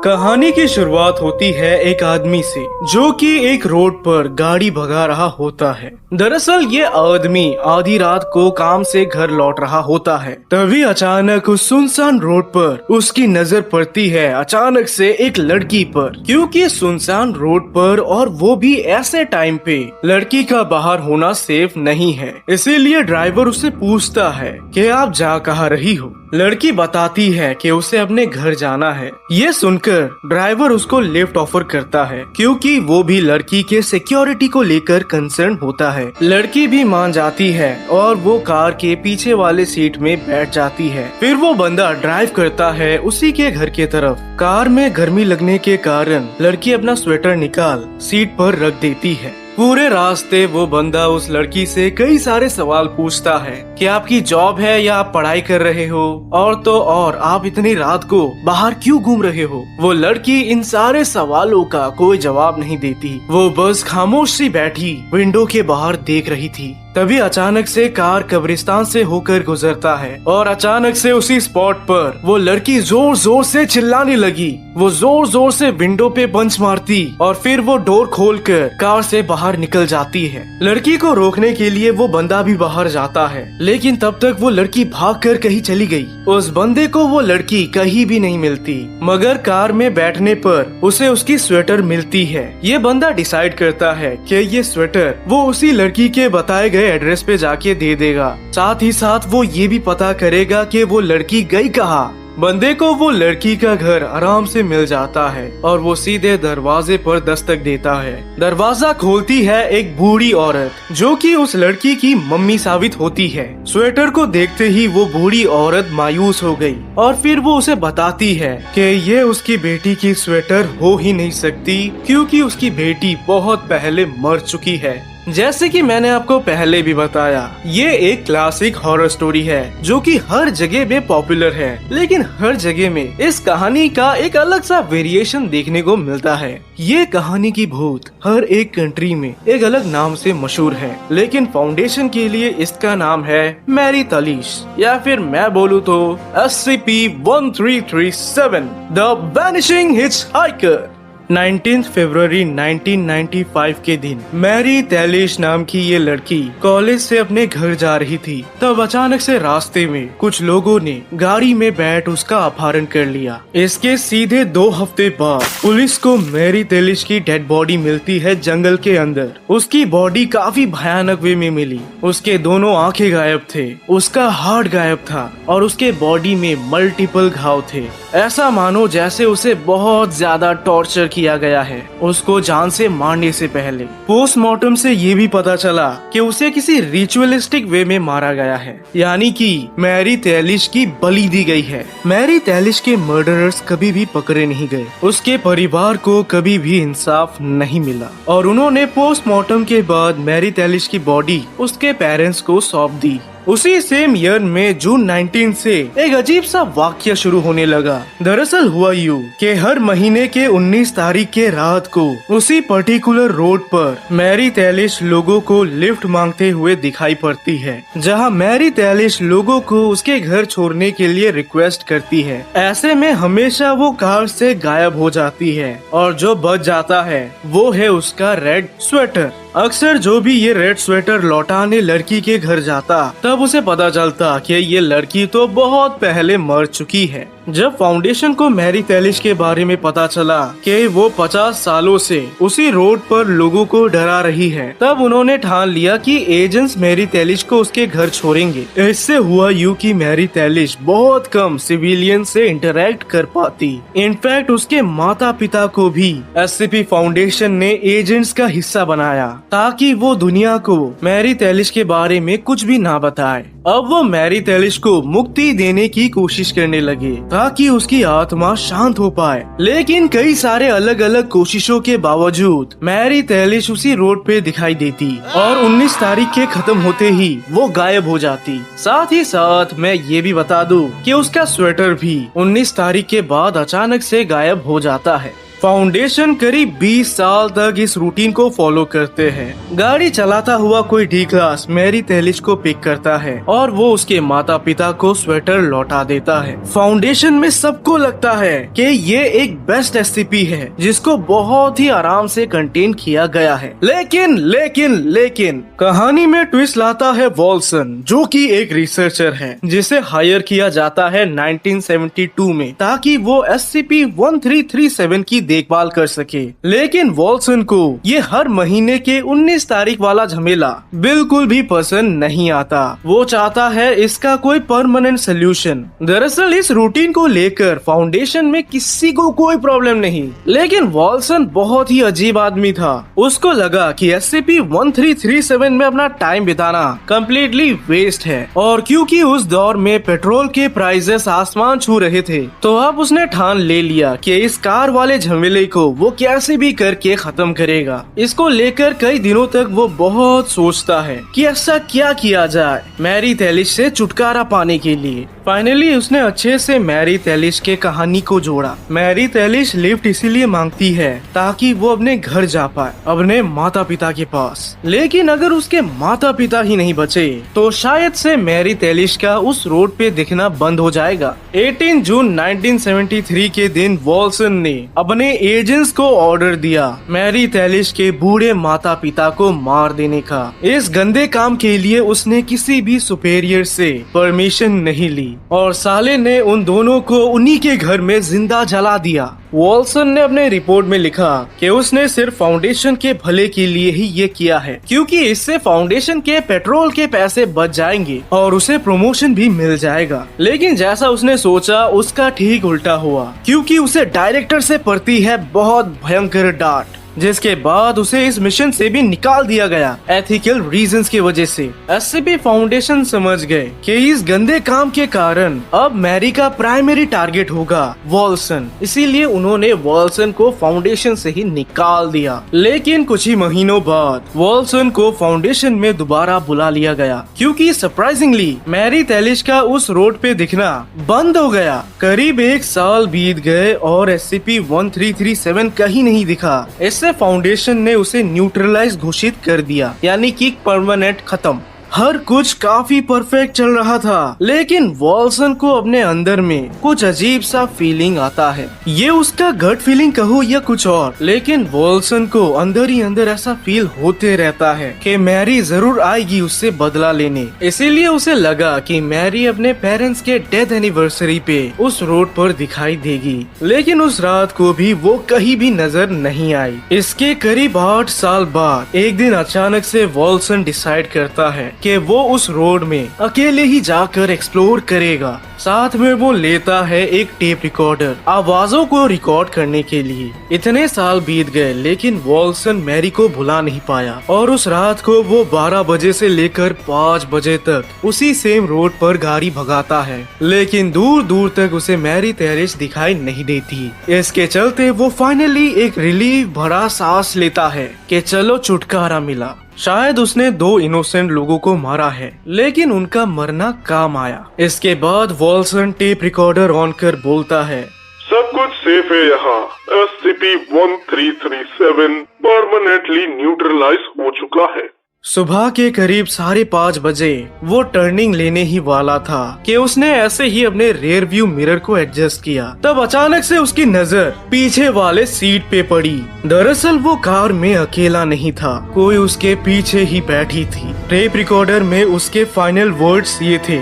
कहानी की शुरुआत होती है एक आदमी से जो कि एक रोड पर गाड़ी भगा रहा होता है। दरअसल ये आदमी आधी रात को काम से घर लौट रहा होता है। तभी अचानक उस सुनसान रोड पर उसकी नजर पड़ती है अचानक से एक लड़की पर, क्योंकि सुनसान रोड पर और वो भी ऐसे टाइम पे लड़की का बाहर होना सेफ नहीं है। इसीलिए ड्राइवर उससे पूछता है कि आप जा कहाँ रही हो। लड़की बताती है कि उसे अपने घर जाना है। ये सुनकर ड्राइवर उसको लिफ्ट ऑफर करता है, क्योंकि वो भी लड़की के सिक्योरिटी को लेकर कंसर्न होता है। लड़की भी मान जाती है और वो कार के पीछे वाले सीट में बैठ जाती है। फिर वो बंदा ड्राइव करता है उसी के घर के तरफ। कार में गर्मी लगने के कारण लड़की अपना स्वेटर निकाल सीट पर रख देती है। पूरे रास्ते वो बंदा उस लड़की से कई सारे सवाल पूछता है कि आपकी जॉब है या आप पढ़ाई कर रहे हो, और तो और आप इतनी रात को बाहर क्यों घूम रहे हो। वो लड़की इन सारे सवालों का कोई जवाब नहीं देती। वो बस खामोश सी बैठी विंडो के बाहर देख रही थी। तभी अचानक से कार कब्रिस्तान से होकर गुजरता है और अचानक से उसी स्पॉट पर वो लड़की जोर जोर से चिल्लाने लगी। वो जोर जोर से विंडो पे पंच मारती और फिर वो डोर खोलकर कार से बाहर निकल जाती है। लड़की को रोकने के लिए वो बंदा भी बाहर जाता है, लेकिन तब तक वो लड़की भागकर कहीं चली गई। उस बंदे को वो लड़की कहीं भी नहीं मिलती, मगर कार में बैठने पर उसे उसकी स्वेटर मिलती है। ये बंदा डिसाइड करता है कि ये स्वेटर वो उसी लड़की के बताए गए एड्रेस पे जाके दे देगा। साथ ही साथ वो ये भी पता करेगा कि वो लड़की गई कहाँ। बंदे को वो लड़की का घर आराम से मिल जाता है और वो सीधे दरवाजे पर दस्तक देता है। दरवाजा खोलती है एक बूढ़ी औरत जो कि उस लड़की की मम्मी साबित होती है। स्वेटर को देखते ही वो बूढ़ी औरत मायूस हो गई और फिर वो उसे बताती है कि ये उसकी बेटी की स्वेटर हो ही नहीं सकती, क्योंकि उसकी बेटी बहुत पहले मर चुकी है। जैसे कि मैंने आपको पहले भी बताया, ये एक क्लासिक हॉरर स्टोरी है जो कि हर जगह में पॉपुलर है, लेकिन हर जगह में इस कहानी का एक अलग सा वेरिएशन देखने को मिलता है। ये कहानी की भूत हर एक कंट्री में एक अलग नाम से मशहूर है, लेकिन फाउंडेशन के लिए इसका नाम है मैरी तलीश, या फिर मैं बोलूँ तो SCP-1337 द वैनिशिंग हिचहाइकर। 19 फरवरी 1995 के दिन मैरी तैलिश नाम की ये लड़की कॉलेज से अपने घर जा रही थी। तब अचानक से रास्ते में कुछ लोगों ने गाड़ी में बैठ उसका अपहरण कर लिया। इसके सीधे 2 हफ्ते बाद पुलिस को मैरी तैलिश की डेड बॉडी मिलती है जंगल के अंदर। उसकी बॉडी काफी भयानक वे में मिली। उसके दोनों आंखें गायब थे, उसका हार्ट गायब था और उसके बॉडी में मल्टीपल घाव थे। ऐसा मानो जैसे उसे बहुत ज्यादा टॉर्चर किया गया है उसको जान से मारने से पहले। पोस्टमार्टम से ये भी पता चला कि उसे किसी रिचुअलिस्टिक वे में मारा गया है, यानी कि मैरी तैलिश की बलि दी गई है। मैरी तैलिश के मर्डरर्स कभी भी पकड़े नहीं गए। उसके परिवार को कभी भी इंसाफ नहीं मिला और उन्होंने पोस्टमार्टम के बाद मैरी तैलिश की बॉडी उसके पेरेंट्स को सौंप दी। उसी सेम ईयर में जून 19 से एक अजीब सा वाक्य शुरू होने लगा। दरअसल हुआ यूं कि हर महीने के 19 तारीख के रात को उसी पर्टिकुलर रोड पर मैरी तैलिश लोगों को लिफ्ट मांगते हुए दिखाई पड़ती है, जहां मैरी तैलिश लोगों को उसके घर छोड़ने के लिए रिक्वेस्ट करती है। ऐसे में हमेशा वो कार से गायब हो जाती है और जो बच जाता है वो है उसका रेड स्वेटर। अक्सर जो भी ये रेड स्वेटर लौटाने लड़की के घर जाता, तब उसे पता चलता कि ये लड़की तो बहुत पहले मर चुकी है। जब फाउंडेशन को मैरी तैलिश के बारे में पता चला कि वो 50 सालों से उसी रोड पर लोगों को डरा रही है, तब उन्होंने ठान लिया कि एजेंट्स मैरी तैलिश को उसके घर छोड़ेंगे। इससे हुआ यूं कि मैरी तैलिश बहुत कम सिविलियन से इंटरेक्ट कर पाती। इनफैक्ट उसके माता पिता को भी SCP फाउंडेशन ने एजेंट्स का हिस्सा बनाया ताकि वो दुनिया को मैरी तैलिश के बारे में कुछ भी ना बताए। अब वो मैरी तैलिश को मुक्ति देने की कोशिश करने लगे ताकि उसकी आत्मा शांत हो पाए, लेकिन कई सारे अलग अलग कोशिशों के बावजूद मैरी तैलिश उसी रोड पे दिखाई देती और 19 तारीख के खत्म होते ही वो गायब हो जाती। साथ ही साथ मैं ये भी बता दूं कि उसका स्वेटर भी 19 तारीख के बाद अचानक से गायब हो जाता है। फाउंडेशन करीब 20 साल तक इस रूटीन को फॉलो करते हैं। गाड़ी चलाता हुआ कोई डी क्लास मैरी तैलिश को पिक करता है और वो उसके माता पिता को स्वेटर लौटा देता है। फाउंडेशन में सबको लगता है कि ये एक बेस्ट एससीपी है जिसको बहुत ही आराम से कंटेन किया गया है। लेकिन कहानी में ट्विस्ट लाता है वॉल्सन, जो कि एक रिसर्चर है जिसे हायर किया जाता है 1972 में ताकि वो SCP-1337 की देखभाल कर सके। लेकिन वॉल्सन को ये हर महीने के 19 तारीख वाला झमेला बिल्कुल भी पसंद नहीं आता। वो चाहता है इसका कोई परमानेंट सोल्यूशन। दरअसल इस रूटीन को लेकर फाउंडेशन में किसी को कोई प्रॉब्लम नहीं, लेकिन वॉल्सन बहुत ही अजीब आदमी था। उसको लगा कि SCP-1337 में अपना टाइम बिताना कम्प्लीटली वेस्ट है, और क्योंकि उस दौर में पेट्रोल के प्राइसेस आसमान छू रहे थे तो अब उसने ठान ले लिया कि इस कार वाले झमेले को वो कैसे भी करके खत्म करेगा। इसको लेकर कई दिनों तक वो बहुत सोचता है कि ऐसा क्या किया जाए मैरी तैलिश से छुटकारा पाने के लिए। फाइनली उसने अच्छे से मैरी तैलिश के कहानी को जोड़ा। मैरी तैलिश लिफ्ट इसीलिए मांगती है ताकि वो अपने घर जा पाए, अपने माता पिता के पास। लेकिन अगर उसके माता पिता ही नहीं बचे तो शायद से मैरी तैलिश का उस रोड पे दिखना बंद हो जाएगा। 18 जून 1973 के दिन वॉल्सन ने अपने एजेंट्स को ऑर्डर दिया मैरी तैलिश के बूढ़े माता पिता को मार देने का। इस गंदे काम के लिए उसने किसी भी सुपेरियर से परमिशन नहीं ली और साले ने उन दोनों को उन्हीं के घर में जिंदा जला दिया। वॉल्सन ने अपने रिपोर्ट में लिखा कि उसने सिर्फ फाउंडेशन के भले के लिए ही ये किया है, क्योंकि इससे फाउंडेशन के पेट्रोल के पैसे बच जाएंगे और उसे प्रमोशन भी मिल जाएगा। लेकिन जैसा उसने सोचा उसका ठीक उल्टा हुआ, क्योंकि उसे डायरेक्टर से पड़ती है बहुत भयंकर डांट, जिसके बाद उसे इस मिशन से भी निकाल दिया गया एथिकल रीजंस की वजह से। SCP फाउंडेशन समझ गए कि इस गंदे काम के कारण अब मैरी का प्राइमरी टारगेट होगा वॉल्सन, इसीलिए उन्होंने वॉल्सन को फाउंडेशन से ही निकाल दिया। लेकिन कुछ ही महीनों बाद वॉल्सन को फाउंडेशन में दोबारा बुला लिया गया, क्योंकि सरप्राइजिंगली मैरी तैलिश का उस रोड पे दिखना बंद हो गया। करीब 1 साल बीत गए और SCP-1337 कहीं नहीं दिखा। फाउंडेशन ने उसे न्यूट्रलाइज घोषित कर दिया, यानी कि परमानेंट खत्म। हर कुछ काफी परफेक्ट चल रहा था, लेकिन वॉल्सन को अपने अंदर में कुछ अजीब सा फीलिंग आता है। ये उसका गट फीलिंग कहो या कुछ और, लेकिन वॉल्सन को अंदर ही अंदर ऐसा फील होते रहता है कि मैरी जरूर आएगी उससे बदला लेने। इसीलिए उसे लगा कि मैरी अपने पेरेंट्स के डेथ एनिवर्सरी पे उस रोड पर दिखाई देगी, लेकिन उस रात को भी वो कहीं भी नजर नहीं आई। इसके करीब 8 साल बाद एक दिन अचानक से वॉल्सन डिसाइड करता है कि वो उस रोड में अकेले ही जाकर एक्सप्लोर करेगा। साथ में वो लेता है एक टेप रिकॉर्डर आवाजों को रिकॉर्ड करने के लिए। इतने साल बीत गए लेकिन वॉल्सन मैरी को भुला नहीं पाया, और उस रात को वो 12 बजे से लेकर 5 बजे तक उसी सेम रोड पर गाड़ी भगाता है, लेकिन दूर दूर तक उसे मैरी तैलिश दिखाई नहीं देती। इसके चलते वो फाइनली एक रिलीफ भरा सांस लेता है कि चलो छुटकारा मिला। शायद उसने 2 इनोसेंट लोगों को मारा है, लेकिन उनका मरना काम आया। इसके बाद वॉल्सन टेप रिकॉर्डर ऑन कर बोलता है, सब कुछ सेफ है यहाँ। SCP-1337 परमानेंटली न्यूट्रलाइज हो चुका है। सुबह के करीब 5:30 बजे वो टर्निंग लेने ही वाला था कि उसने ऐसे ही अपने रियर व्यू मिरर को एडजस्ट किया, तब अचानक से उसकी नजर पीछे वाले सीट पे पड़ी। दरअसल वो कार में अकेला नहीं था, कोई उसके पीछे ही बैठी थी। टेप रिकॉर्डर में उसके फाइनल वर्ड्स ये थे,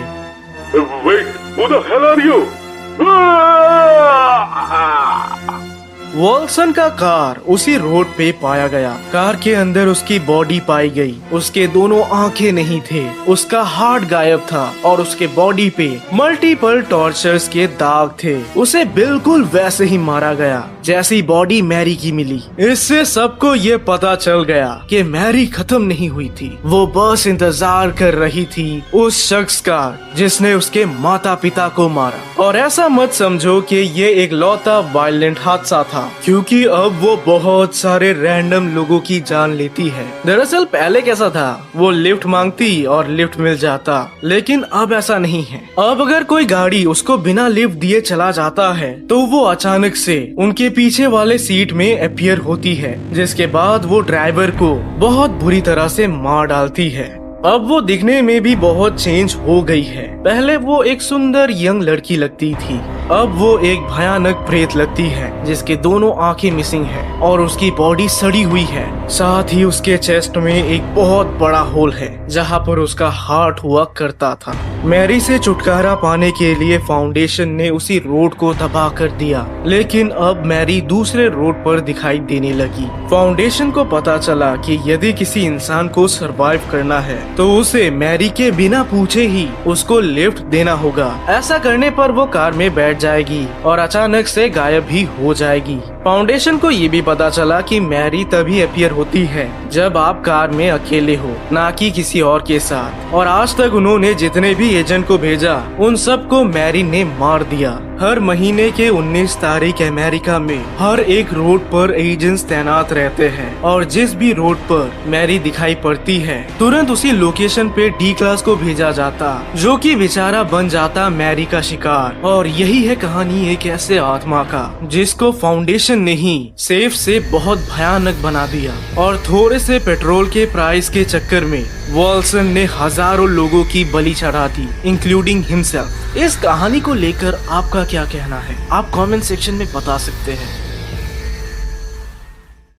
Wait, who the hell are you? वॉल्सन का कार उसी रोड पे पाया गया। कार के अंदर उसकी बॉडी पाई गई। उसके दोनों आंखें नहीं थे, उसका हार्ट गायब था और उसके बॉडी पे मल्टीपल टॉर्चर्स के दाग थे। उसे बिल्कुल वैसे ही मारा गया जैसी बॉडी मैरी की मिली। इससे सबको ये पता चल गया कि मैरी खत्म नहीं हुई थी, वो बस इंतजार कर रही थी उस शख्स का जिसने उसके माता पिता को मारा। और ऐसा मत समझो कि ये एक लौता वायलेंट हादसा था, क्योंकि अब वो बहुत सारे रैंडम लोगों की जान लेती है। दरअसल पहले कैसा था, वो लिफ्ट मांगती और लिफ्ट मिल जाता, लेकिन अब ऐसा नहीं है। अब अगर कोई गाड़ी उसको बिना लिफ्ट दिए चला जाता है तो वो अचानक से उनके पीछे वाले सीट में अपीयर होती है, जिसके बाद वो ड्राइवर को बहुत बुरी तरह से मार डालती है। अब वो दिखने में भी बहुत चेंज हो गई है। पहले वो एक सुंदर यंग लड़की लगती थी, अब वो एक भयानक प्रेत लगती है जिसके दोनों आंखें मिसिंग है और उसकी बॉडी सड़ी हुई है। साथ ही उसके चेस्ट में एक बहुत बड़ा होल है जहाँ पर उसका हार्ट हुआ करता था। मैरी से छुटकारा पाने के लिए फाउंडेशन ने उसी रोड को तबाह कर दिया, लेकिन अब मैरी दूसरे रोड पर दिखाई देने लगी। फाउंडेशन को पता चला कि यदि किसी इंसान को सरवाइव करना है तो उसे मैरी के बिना पूछे ही उसको लिफ्ट देना होगा। ऐसा करने पर वो कार में बैठ जाएगी और अचानक से गायब भी हो जाएगी। फाउंडेशन को ये भी पता चला कि मैरी तभी अपीयर होती है जब आप कार में अकेले हो, ना कि किसी और के साथ। और आज तक उन्होंने जितने भी एजेंट को भेजा उन सबको मैरी ने मार दिया। हर महीने के 19 तारीख अमेरिका में हर एक रोड पर एजेंट्स तैनात रहते हैं और जिस भी रोड पर मैरी दिखाई पड़ती है तुरंत उसी लोकेशन पे डी क्लास को भेजा जाता, जो कि बेचारा बन जाता मैरी का शिकार। और यही है कहानी एक ऐसे आत्मा का जिसको फाउंडेशन ने ही सेफ से बहुत भयानक बना दिया। और थोड़े से पेट्रोल के प्राइस के चक्कर में वॉल्सन ने हजारों लोगों की बलि चढ़ा दी, इंक्लूडिंग हिमसेल्फ। इस कहानी को लेकर आपका क्या कहना है, आप कमेंट सेक्शन में बता सकते हैं।